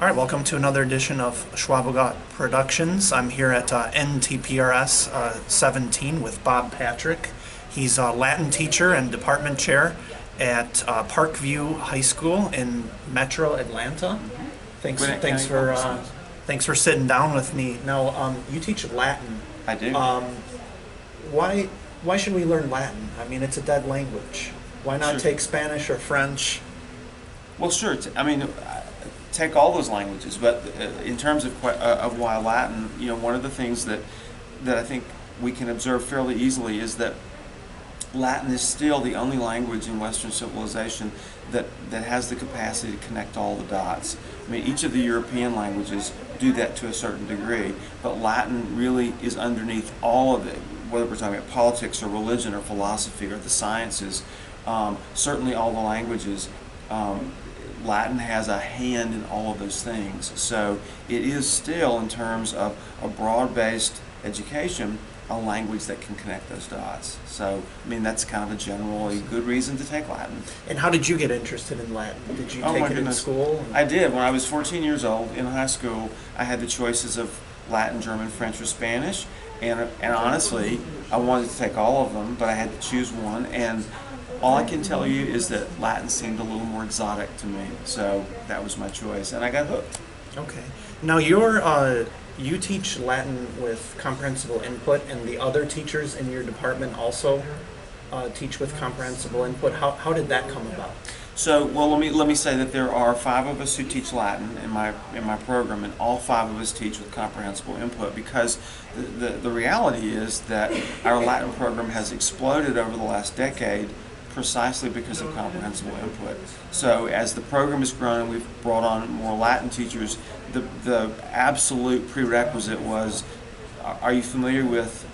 All right, welcome to another edition of Schwabogot Productions. I'm here at NTPRS 17 with Bob Patrick. He's a Latin teacher and department chair at Parkview High School in Metro Atlanta. Thanks for sitting down with me. Now, you teach Latin. I do. Why should we learn Latin? I mean, it's a dead language. Why not take Spanish or French? Well, sure. Take all those languages, but in terms of why Latin, one of the things that I think we can observe fairly easily is that Latin is still the only language in Western civilization that has the capacity to connect all the dots. I mean, each of the European languages do that to a certain degree, but Latin really is underneath all of it, whether we're talking about politics or religion or philosophy or the sciences, certainly all the languages. Latin has a hand in all of those things. So it is still, in terms of a broad-based education, a language that can connect those dots. So, I mean, that's kind of a generally good reason to take Latin. And how did you get interested in Latin? Did you take it in school? I did. When I was 14 years old in high school, I had the choices of Latin, German, French, or Spanish. And honestly, I wanted to take all of them, but I had to choose one. And all I can tell you is that Latin seemed a little more exotic to me, so that was my choice, and I got hooked. Okay. Now you teach Latin with Comprehensible Input, and the other teachers in your department also teach with Comprehensible Input. How did that come about? So, well, let me say that there are 5 of us who teach Latin in my program, and all 5 of us teach with Comprehensible Input, because the reality is that our Latin program has exploded over the last decade precisely because of Comprehensible Input. So as the program has grown and we've brought on more Latin teachers, the absolute prerequisite was, are you familiar with,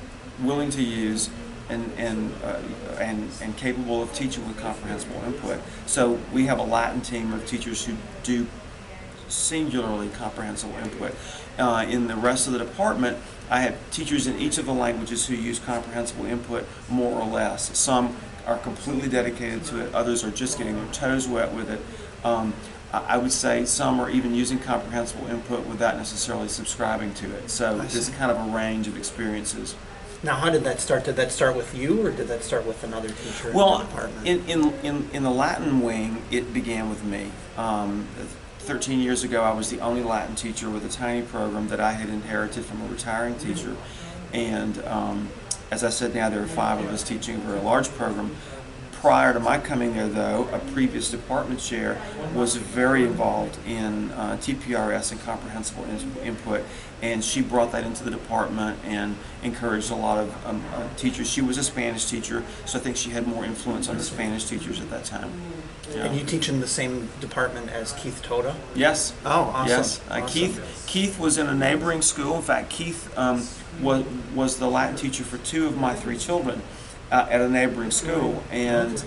willing to use, and capable of teaching with Comprehensible Input? So we have a Latin team of teachers who do singularly Comprehensible Input. In the rest of the department, I have teachers in each of the languages who use Comprehensible Input more or less. Some are completely dedicated to it, others are just getting their toes wet with it. I would say some are even using Comprehensible Input without necessarily subscribing to it. So there's kind of a range of experiences. Now, how did that start? Did that start with you, or did that start with another teacher in the department? In the Latin wing, it began with me. 13 years ago, I was the only Latin teacher with a tiny program that I had inherited from a retiring teacher. And as I said, now there are 5 of us teaching a very large program. Prior to my coming there, though, a previous department chair was very involved in TPRS and Comprehensible Input, and she brought that into the department and encouraged a lot of teachers. She was a Spanish teacher, so I think she had more influence on the Spanish teachers at that time. Yeah. And you teach in the same department as Keith Toda? Yes. Oh, awesome. Yes. Awesome. Keith was in a neighboring school. In fact, Keith was the Latin teacher for 2 of my 3 children at a neighboring school. And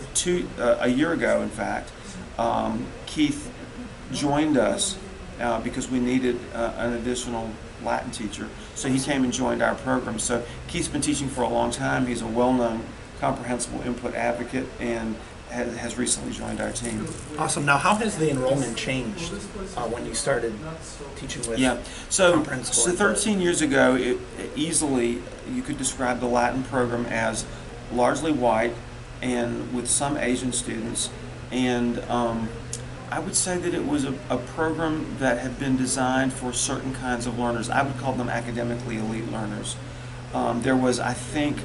a year ago, in fact, Keith joined us because we needed an additional Latin teacher. So he came and joined our program. So Keith's been teaching for a long time. He's a well-known Comprehensible Input advocate and has recently joined our team. Awesome. Now, how has the enrollment changed when you started teaching with Comprehensible Input? 13 years ago, easily you could describe the Latin program as largely white and with some Asian students, and I would say that it was a program that had been designed for certain kinds of learners. I would call them academically elite learners. There was, I think,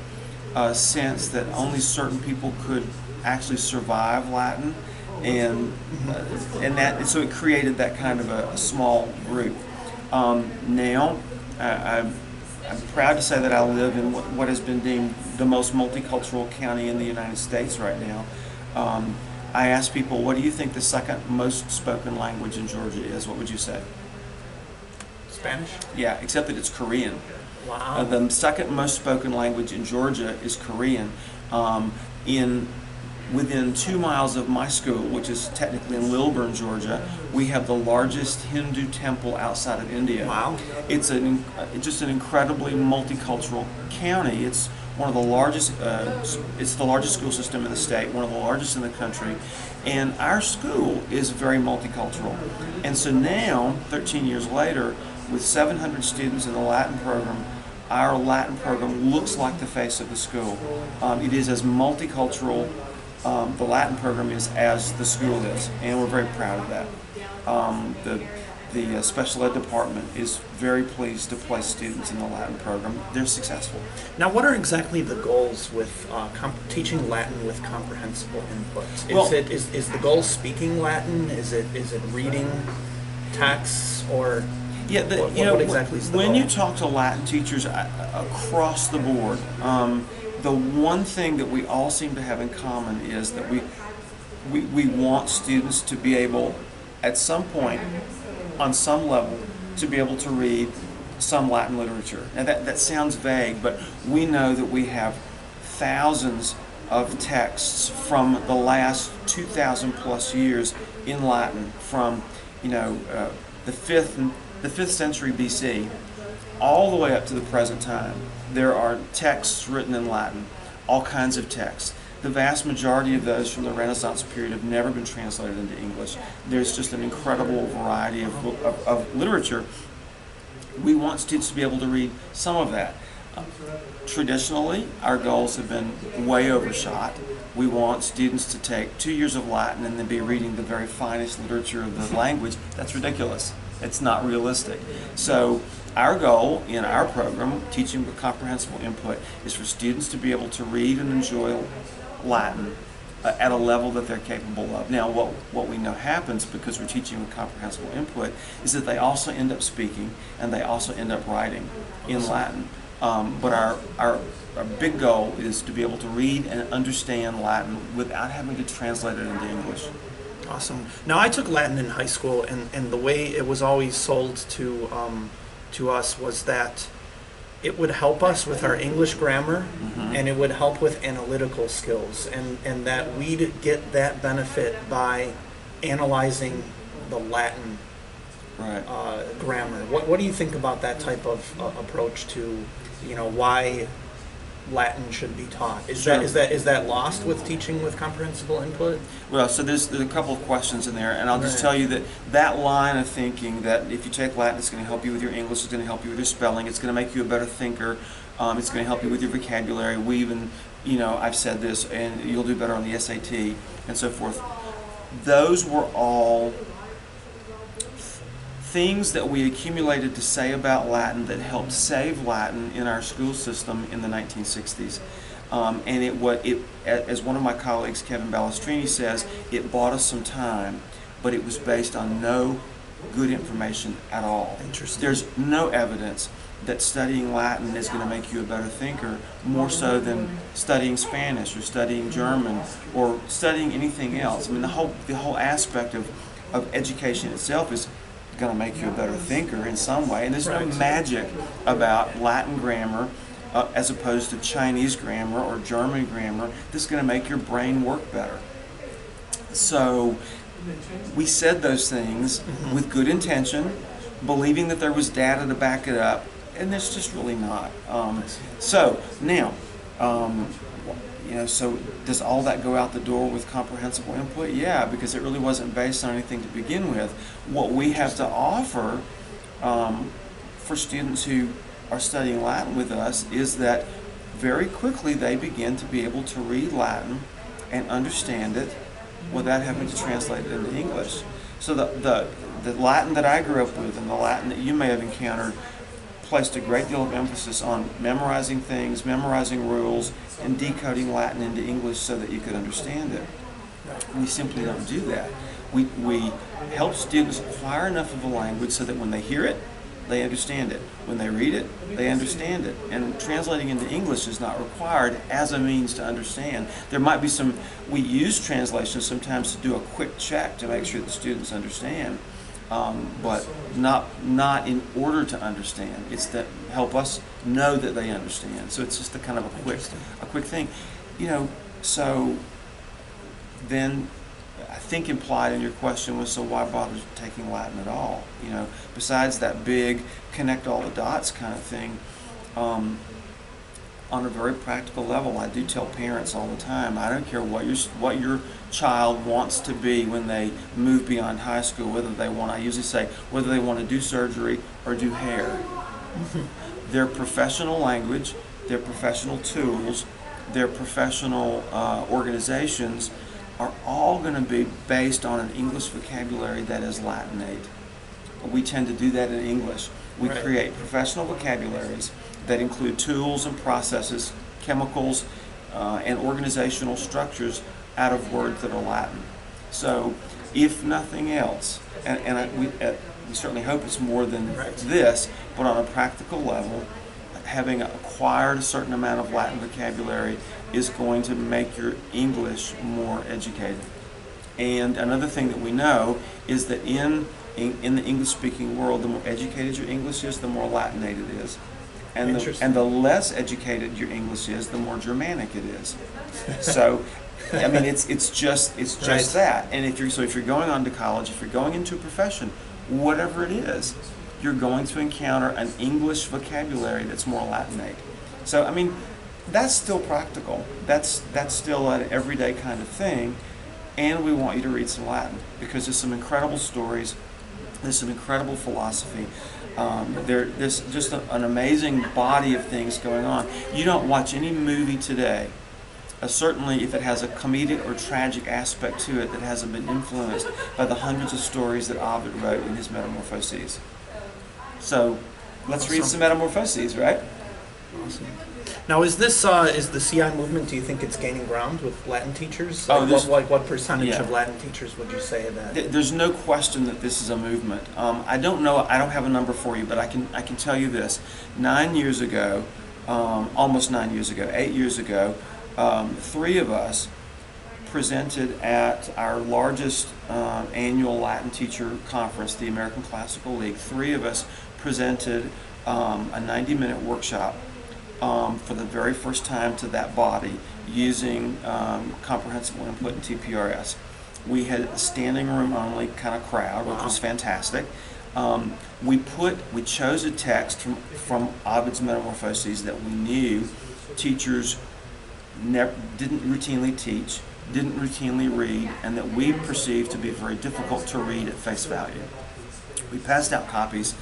a sense that only certain people could actually survive Latin, and so it created that kind of a small group. Now, I'm proud to say that I live in what has been deemed the most multicultural county in the United States right now. I ask people, what do you think the second most spoken language in Georgia is? What would you say? Spanish? Yeah, except that it's Korean. Wow. The second most spoken language in Georgia is Korean. Within 2 miles of my school, which is technically in Lilburn, Georgia, we have the largest Hindu temple outside of India. Wow. It's just an incredibly multicultural county. It's one of the largest, it's the largest school system in the state, one of the largest in the country, and our school is very multicultural. And so now, 13 years later, with 700 students in the Latin program, our Latin program looks like the face of the school. It is as multicultural, the Latin program is, as the school is, and we're very proud of that. The special ed department is very pleased to place students in the Latin program. They're successful. Now, what are exactly the goals with teaching Latin with comprehensible input? Is the goal speaking Latin? Is it reading texts, or what exactly is the goal? When you talk to Latin teachers across the board, the one thing that we all seem to have in common is that we want students to be able, at some point, on some level, to be able to read some Latin literature. Now that sounds vague, but we know that we have thousands of texts from the last 2,000 plus years in Latin, from the 5th century BC all the way up to the present time. There are texts written in Latin, all kinds of texts. The vast majority of those from the Renaissance period have never been translated into English. There's just an incredible variety of literature. We want students to be able to read some of that. Traditionally, our goals have been way overshot. We want students to take 2 years of Latin and then be reading the very finest literature of the language. That's ridiculous. It's not realistic. So our goal in our program, Teaching with Comprehensible Input, is for students to be able to read and enjoy Latin at a level that they're capable of. Now, what we know happens, because we're teaching with comprehensible input, is that they also end up speaking and they also end up writing in Latin. But our big goal is to be able to read and understand Latin without having to translate it into English. Awesome. Now, I took Latin in high school, and the way it was always sold to us was that it would help us with our English grammar, and it would help with analytical skills, and that we'd get that benefit by analyzing the Latin grammar. What do you think about that type of approach to, why Latin should be taught? Is that lost with teaching with comprehensible input? Well, so there's a couple of questions in there, and I'll just tell you that line of thinking that if you take Latin, it's going to help you with your English, it's going to help you with your spelling, it's going to make you a better thinker, it's going to help you with your vocabulary. We even, I've said this, and you'll do better on the SAT, and so forth. Those were all things that we accumulated to say about Latin that helped save Latin in our school system in the 1960s. And as one of my colleagues, Kevin Balestrini, says, it bought us some time, but it was based on no good information at all. Interesting. There's no evidence that studying Latin is going to make you a better thinker, more so than studying Spanish or studying German or studying anything else. I mean, the whole aspect of education itself is going to make you a better thinker in some way, and there's no magic about Latin grammar as opposed to Chinese grammar or German grammar that's going to make your brain work better. So we said those things with good intention, believing that there was data to back it up, and there's just really not. So now, so does all that go out the door with comprehensible input? Yeah, because it really wasn't based on anything to begin with. What we have to offer for students who are studying Latin with us is that very quickly they begin to be able to read Latin and understand it without having to translate it into English. So the Latin that I grew up with and the Latin that you may have encountered placed a great deal of emphasis on memorizing things, memorizing rules, and decoding Latin into English so that you could understand it. We simply don't do that. We help students acquire enough of a language so that when they hear it, they understand it. When they read it, they understand it. And translating into English is not required as a means to understand. There might be we use translations sometimes to do a quick check to make sure the students understand. But not in order to understand. It's to help us know that they understand. So it's just a kind of a quick thing, So then, I think implied in your question was, so why bother taking Latin at all? Besides that big connect all the dots kind of thing. on a very practical level, I do tell parents all the time, I don't care what your child wants to be when they move beyond high school, whether they want, I usually say, whether they want to do surgery or do hair. Their professional language, their professional tools, their professional organizations are all going to be based on an English vocabulary that is Latinate. We tend to do that in English. We create professional vocabularies that include tools and processes, chemicals, and organizational structures out of words that are Latin. So, if nothing else, we certainly hope it's more than this, but on a practical level, having acquired a certain amount of Latin vocabulary is going to make your English more educated. And another thing that we know is that in the English-speaking world, the more educated your English is, the more Latinate it is. And the less educated your English is, the more Germanic it is. So, I mean, it's just that. And if you're going on to college, if you're going into a profession, whatever it is, you're going to encounter an English vocabulary that's more Latinate. So, I mean, that's still practical. That's still an everyday kind of thing. And we want you to read some Latin because there's some incredible stories. There's some incredible philosophy. There's just an amazing body of things going on. You don't watch any movie today, certainly if it has a comedic or tragic aspect to it that hasn't been influenced by the hundreds of stories that Ovid wrote in his Metamorphoses. So let's read some Metamorphoses, right? Awesome. Now, is the CI movement, do you think it's gaining ground with Latin teachers? What percentage of Latin teachers would you say that? There's no question that this is a movement. I don't know, I don't have a number for you, but I can tell you this. 9 years ago, almost 9 years ago, 8 years ago, 3 of us presented at our largest annual Latin teacher conference, the American Classical League. 3 of us presented a 90-minute workshop for the very first time to that body using Comprehensible Input and TPRS. We had a standing room only kind of crowd, which was fantastic. We chose a text from Ovid's Metamorphoses that we knew teachers didn't routinely teach, didn't routinely read, and that we perceived to be very difficult to read at face value. We passed out copies.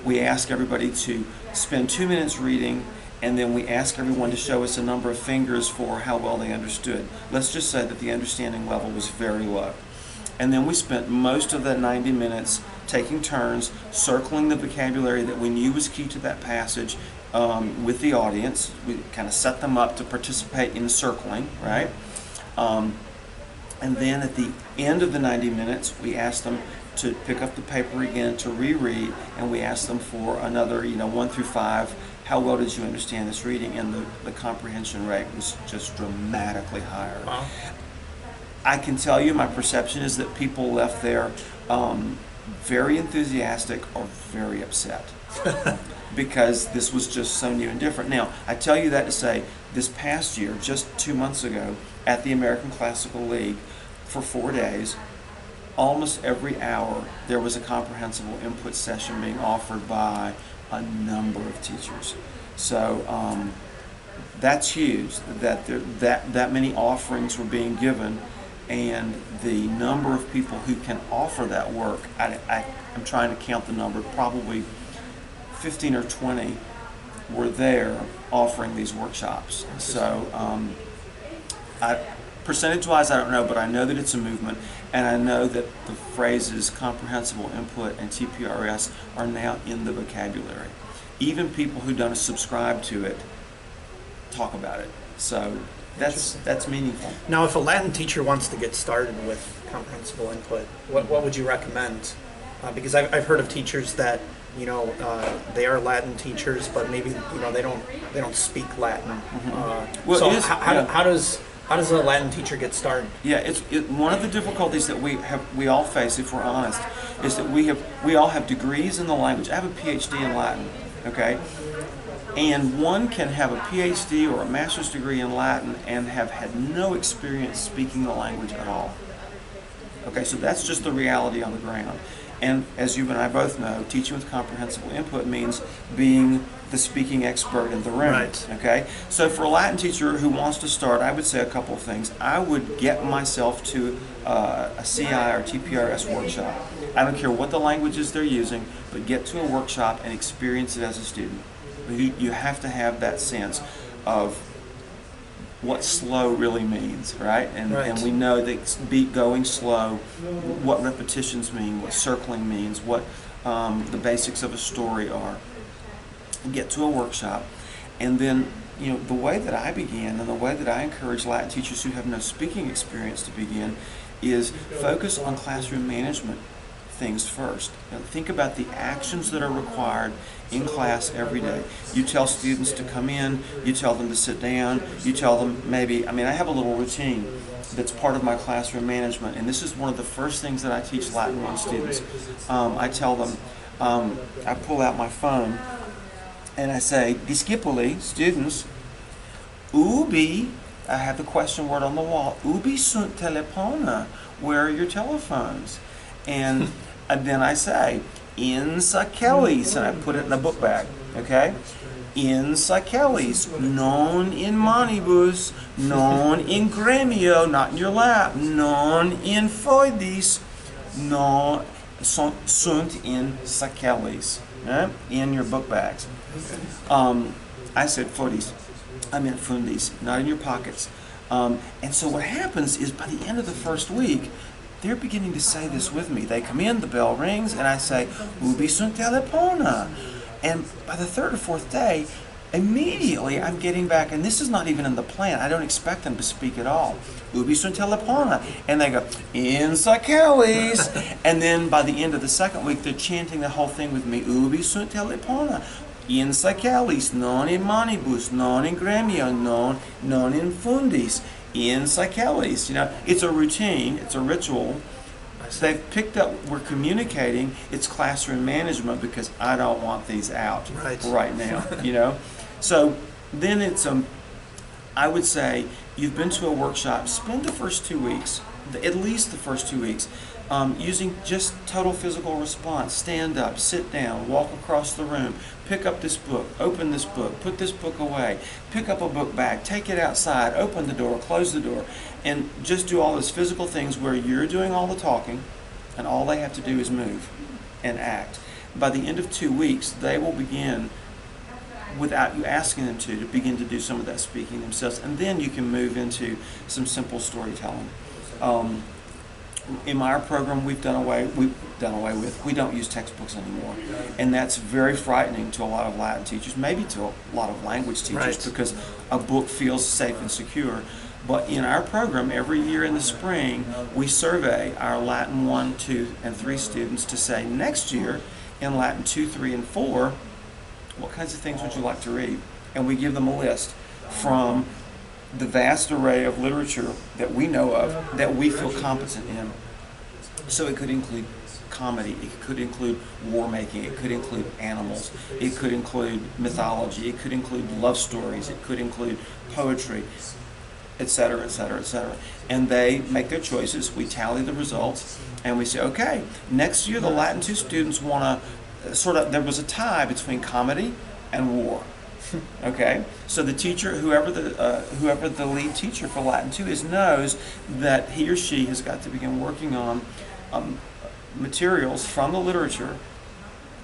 We asked everybody to spend 2 minutes reading, and then we asked everyone to show us a number of fingers for how well they understood. Let's just say that the understanding level was very low. And then we spent most of the 90 minutes taking turns, circling the vocabulary that we knew was key to that passage with the audience. We kind of set them up to participate in circling, right? And then at the end of the 90 minutes, we asked them to pick up the paper again to reread, and we asked them for another, 1 through 5, how well did you understand this reading? And the comprehension rate was just dramatically higher. Wow. I can tell you my perception is that people left there very enthusiastic or very upset because this was just so new and different. Now, I tell you that to say this past year, just 2 months ago, at the American Classical League for 4 days, almost every hour there was a comprehensible input session being offered by a number of teachers. So that's huge that many offerings were being given, and the number of people who can offer that work, I'm trying to count the number, probably 15 or 20 were there offering these workshops. So percentage-wise, I don't know, but I know that it's a movement, and I know that the phrases comprehensible input and TPRS are now in the vocabulary. Even people who don't subscribe to it talk about it. So that's meaningful. Now, if a Latin teacher wants to get started with comprehensible input, what would you recommend? Because I've heard of teachers that they are Latin teachers, but maybe they don't speak Latin. Well, how does a Latin teacher get started? Yeah, one of the difficulties that we all face, if we're honest, is that we all have degrees in the language. I have a PhD in Latin, okay? And one can have a PhD or a master's degree in Latin and have had no experience speaking the language at all. Okay, so that's just the reality on the ground. And as you and I both know, teaching with comprehensible input means being the speaking expert in the room. Right. Okay? So for a Latin teacher who wants to start, I would say a couple of things. I would get myself to a CI or TPRS workshop. I don't care what the languages they're using, but get to a workshop and experience it as a student. You have to have that sense of what slow really means, right? And we know that going slow, what repetitions mean, what circling means, what the basics of a story are. Get to a workshop, and then the way that I began and the way that I encourage Latin teachers who have no speaking experience to begin is focus on classroom management things first. Think about the actions that are required in class every day. You tell students to come in, you tell them to sit down, you tell them I have a little routine that's part of my classroom management, and this is one of the first things that I teach Latin 1 students. I tell them, I pull out my phone and I say, discipuli, students, ubi, I have the question word on the wall, ubi sunt telepona, where are your telephones? And then I say, in sakelis, and I put it in a book bag, okay? In sakelis, non in manibus, non in gremio, not in your lap, non in foedis, non sunt in sakelis, in your book bags. I said foedis, I meant fundis, not in your pockets. And so what happens is by the end of the first week, they're beginning to say this with me. They come in, the bell rings, and I say, ubi sunt telepona. And by the third or fourth day, immediately I'm getting back, and this is not even in the plan. I don't expect them to speak at all. Ubi sunt telepona. And they go, in sakelis. And then by the end of the second week, they're chanting the whole thing with me. Ubi sunt telepona. In sakelis, non in manibus, non in gremio, non in fundis. In sakelis. It's a routine, it's a ritual. They've picked up, we're communicating, it's classroom management because I don't want these out right now, So then it's, I would say, you've been to a workshop, spend the first 2 weeks, at least the first 2 weeks, using just total physical response. Stand up, sit down, walk across the room, pick up this book, open this book, put this book away, pick up a book bag, take it outside, open the door, close the door, and just do all those physical things where you're doing all the talking and all they have to do is move and act. By the end of 2 weeks, they will begin, without you asking them to begin to do some of that speaking themselves, and then you can move into some simple storytelling. In our program, we don't use textbooks anymore, and that's very frightening to a lot of Latin teachers, maybe to a lot of language teachers, because a book feels safe and secure. But in our program, every year in the spring, we survey our Latin 1, 2, and 3 students to say, next year, in Latin 2, 3, and 4, what kinds of things would you like to read? And we give them a list from the vast array of literature that we know of that we feel competent in. So it could include comedy, it could include war making, it could include animals, it could include mythology, it could include love stories, it could include poetry, etc., etc., etc. And they make their choices, we tally the results, and we say, okay, next year the Latin 2 students want to there was a tie between comedy and war. Okay, so the teacher, whoever the lead teacher for Latin 2 is, knows that he or she has got to begin working on materials from the literature.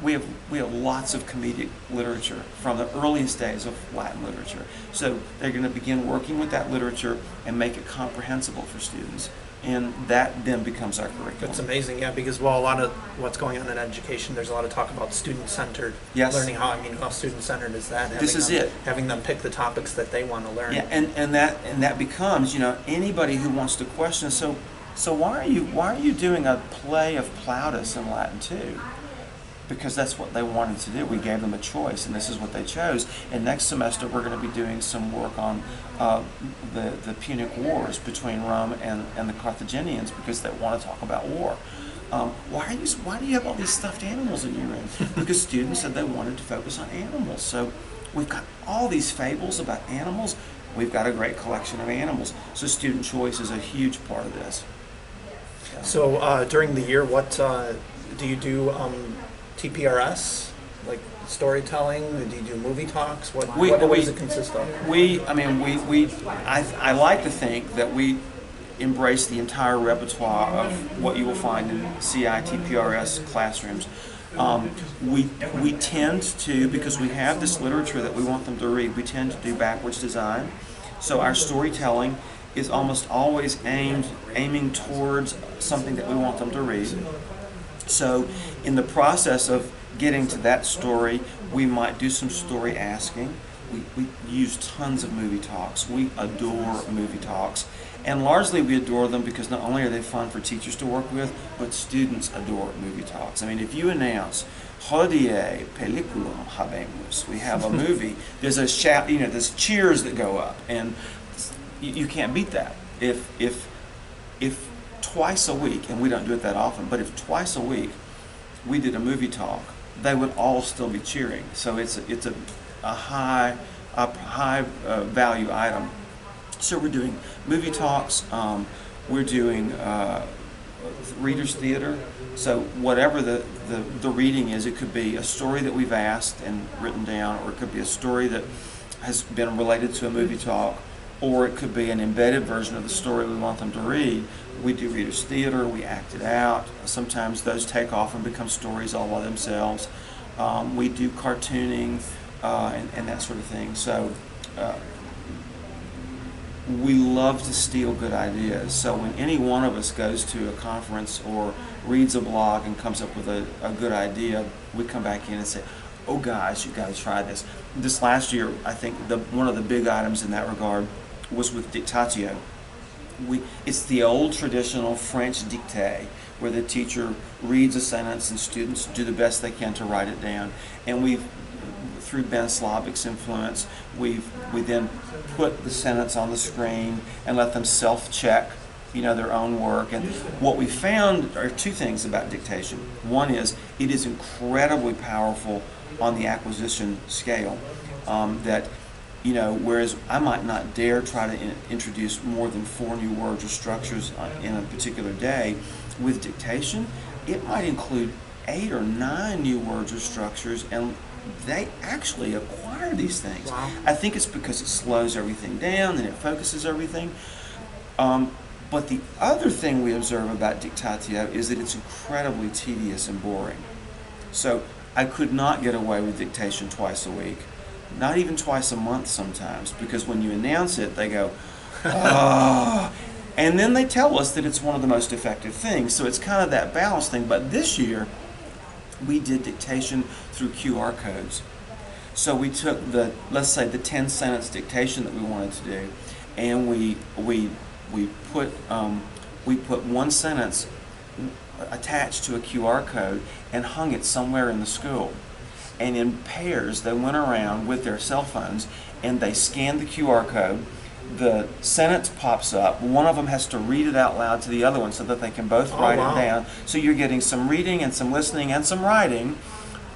We have lots of comedic literature from the earliest days of Latin literature. So they're going to begin working with that literature and make it comprehensible for students. And that then becomes our curriculum. That's amazing, yeah, because a lot of what's going on in education, there's a lot of talk about student-centered learning. How student-centered is that? This is it. Having them pick the topics that they want to learn. Yeah, and that becomes, anybody who wants to question. So why are you doing a play of Plautus in Latin 2? Because that's what they wanted to do. We gave them a choice, and this is what they chose. And next semester, we're going to be doing some work on the Punic Wars between Rome and the Carthaginians, because they want to talk about war. Why do you have all these stuffed animals in your room? Because students said they wanted to focus on animals. So we've got all these fables about animals. We've got a great collection of animals. So student choice is a huge part of this. So during the year, what Do you do TPRS, like storytelling? Do you do movie talks? What does it consist of? I like to think that we embrace the entire repertoire of what you will find in CITPRS classrooms. We tend to, because we have this literature that we want them to read, we tend to do backwards design. So our storytelling is almost always aiming towards something that we want them to read. So in the process of getting to that story, we might do some story asking. We use tons of movie talks. We adore movie talks. And largely we adore them because not only are they fun for teachers to work with, but students adore movie talks. I mean, if you announce, Hodie peliculum habemus, we have a movie, there's a shout, there's cheers that go up, and you can't beat that. If twice a week, and we don't do it that often, but if twice a week we did a movie talk, they would all still be cheering. So it's a high value item. So we're doing movie talks. We're doing readers theater. So whatever the reading is, it could be a story that we've asked and written down, or it could be a story that has been related to a movie talk, or it could be an embedded version of the story we want them to read. We do readers theater, we act it out. Sometimes those take off and become stories all by themselves. We do cartooning and that sort of thing. So we love to steal good ideas. So when any one of us goes to a conference or reads a blog and comes up with a good idea, we come back in and say, oh guys, you gotta try this. This last year, I think one of the big items in that regard was with dictatio. It's the old traditional French dictée, where the teacher reads a sentence and students do the best they can to write it down. And through Ben Slavic's influence, we then put the sentence on the screen and let them self-check, their own work. And what we found are two things about dictation. One is it is incredibly powerful on the acquisition scale. Whereas I might not dare try to introduce more than 4 new words or structures in a particular day, with dictation, it might include 8 or 9 new words or structures, and they actually acquire these things. Wow. I think it's because it slows everything down and it focuses everything. But the other thing we observe about dictatio is that it's incredibly tedious and boring. So I could not get away with dictation twice a week, not even twice a month sometimes, because when you announce it, they go, oh. And then they tell us that it's one of the most effective things. So it's kind of that balance thing. But this year, we did dictation through QR codes. So we took let's say the 10-sentence dictation that we wanted to do, and we put one sentence attached to a QR code and hung it somewhere in the school. And in pairs, they went around with their cell phones and they scanned the QR code. The sentence pops up. One of them has to read it out loud to the other one so that they can both write it down. So you're getting some reading and some listening and some writing,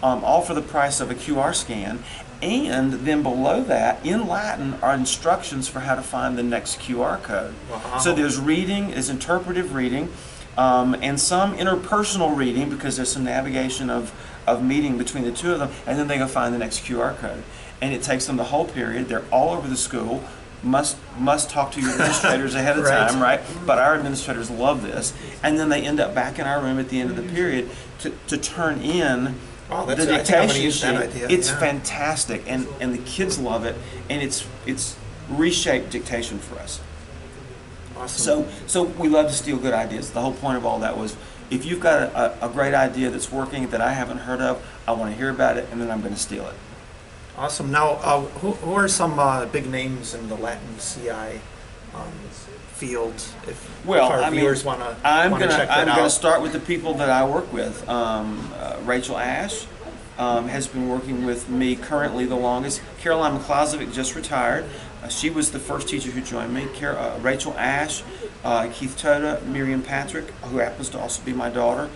all for the price of a QR scan. And then below that, in Latin, are instructions for how to find the next QR code. Wow. So there's reading, there's interpretive reading, and some interpersonal reading, because there's some navigation of meeting between the two of them, and then they go find the next QR code. And it takes them the whole period. They're all over the school. Must talk to your administrators ahead of time, right? But our administrators love this. And then they end up back in our room at the end of the period to turn in the dictation sheet. It's fantastic, and the kids love it, and it's reshaped dictation for us. Awesome. So we love to steal good ideas. The whole point of all that was, if you've got a great idea that's working that I haven't heard of, I want to hear about it, and then I'm going to steal it. Awesome. Now, who are some big names in the Latin CI field? If our viewers want to check that out. I'm going to start with the people that I work with. Rachel Ash has been working with me currently the longest. Caroline McClozovic just retired. She was the first teacher who joined me. Rachel Ash, Keith Toda, Miriam Patrick, who happens to also be my daughter.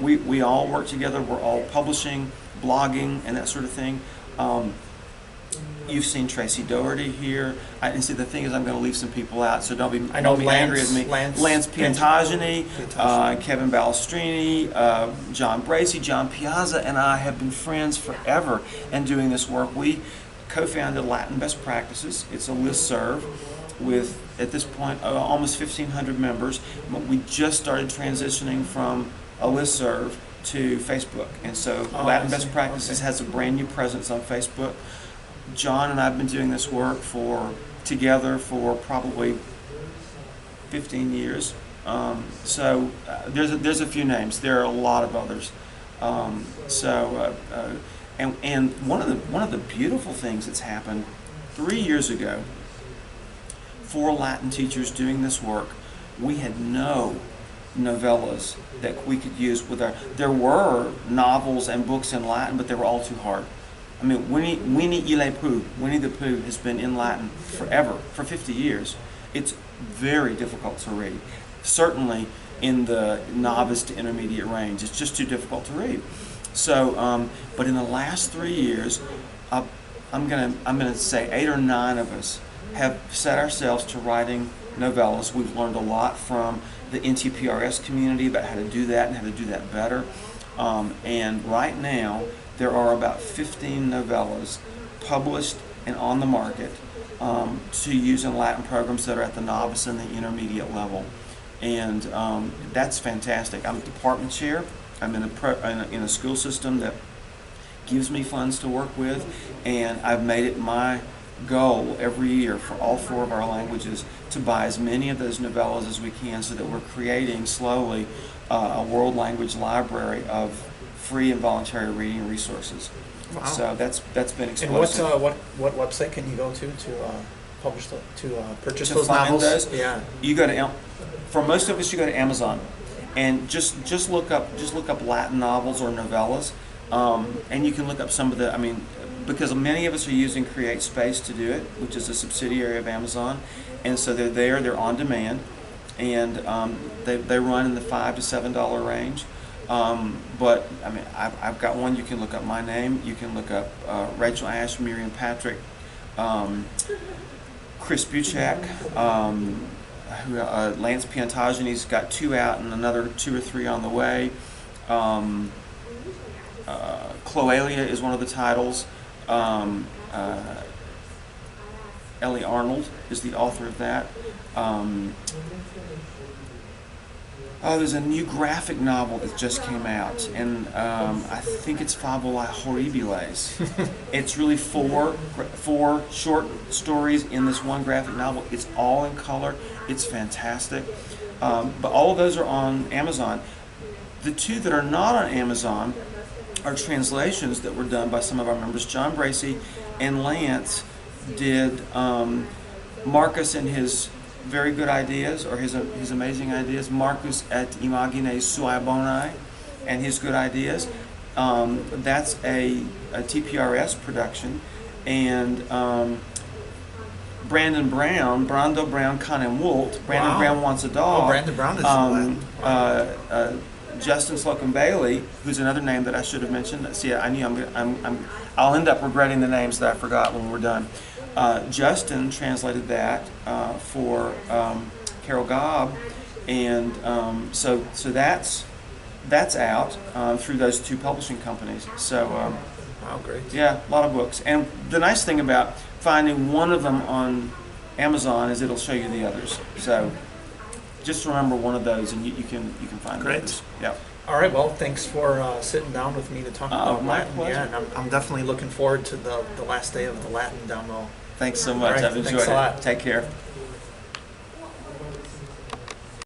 We all work together. We're all publishing, blogging, and that sort of thing. You've seen Tracy Doherty here. And see, the thing is, I'm going to leave some people out, so don't be Lance, angry with me. Lance Piantagini, Kevin Balestrini, John Bracey, John Piazza, and I have been friends forever and doing this work. We co-founded Latin Best Practices. It's a listserv with, at this point, almost 1,500 members. We just started transitioning from a listserv to Facebook, and so Latin Best Practices has a brand new presence on Facebook. John and I have been doing this work together for probably 15 years. There's a few names. There are a lot of others. And one of the beautiful things that's happened 3 years ago, for Latin teachers doing this work, we had no novellas that we could use with our. There were novels and books in Latin, but they were all too hard. I mean, Winnie the Pooh has been in Latin forever, for 50 years. It's very difficult to read. Certainly in the novice to intermediate range, it's just too difficult to read. So, but in the last 3 years, I'm gonna say 8 or 9 of us have set ourselves to writing novellas. We've learned a lot from the NTPRS community about how to do that and how to do that better. And right now, there are about 15 novellas published and on the market to use in Latin programs that are at the novice and the intermediate level. And that's fantastic. I'm a department chair. I'm in a school system that gives me funds to work with, and I've made it my goal every year for all 4 of our languages to buy as many of those novellas as we can, so that we're creating slowly a world language library of free and voluntary reading resources. Wow. So that's been explosive. And what website can you go to publish purchase to those find novels? Those, yeah. You go to, for most of us, you go to Amazon, and just look up Latin novels or novellas, and you can look up some of the. I mean, because many of us are using CreateSpace to do it, which is a subsidiary of Amazon, and so they're on demand, and they run in the $5 to $7 range. But I mean, I've got one. You can look up my name. You can look up Rachel Ash, Miriam Patrick, Chris Buchak, Lance Piantagini's got 2 out and another 2 or 3 on the way. Cloelia is one of the titles. Ellie Arnold is the author of that. There's a new graphic novel that just came out, and I think it's Fabulae Horribiles. It's really 4 short stories in this one graphic novel. It's all in color. It's fantastic. But all of those are on Amazon. The 2 that are not on Amazon are translations that were done by some of our members. John Bracey and Lance did Marcus and his very good ideas, or his amazing ideas. Marcus et Imagine Sui Bonae, and his good ideas. That's a TPRS production, and Brando Brown, Con and Wolt. Brandon Brown Wants a Dog. Oh, Brandon Brown is Justin Slocum Bailey, who's another name that I should have mentioned. See, I knew I'll end up regretting the names that I forgot when we're done. Justin translated that for Carol Gobb, and so that's out through those 2 publishing companies. So wow, great. Yeah, a lot of books. And the nice thing about finding one of them on Amazon is it'll show you the others. So just remember one of those, and you can find the others. Yeah. All right. Well, thanks for sitting down with me to talk about Latin. Pleasure. Yeah, and I'm definitely looking forward to the last day of the Latin demo. Thanks so much. Right, I've enjoyed it. Thanks a lot. Take care.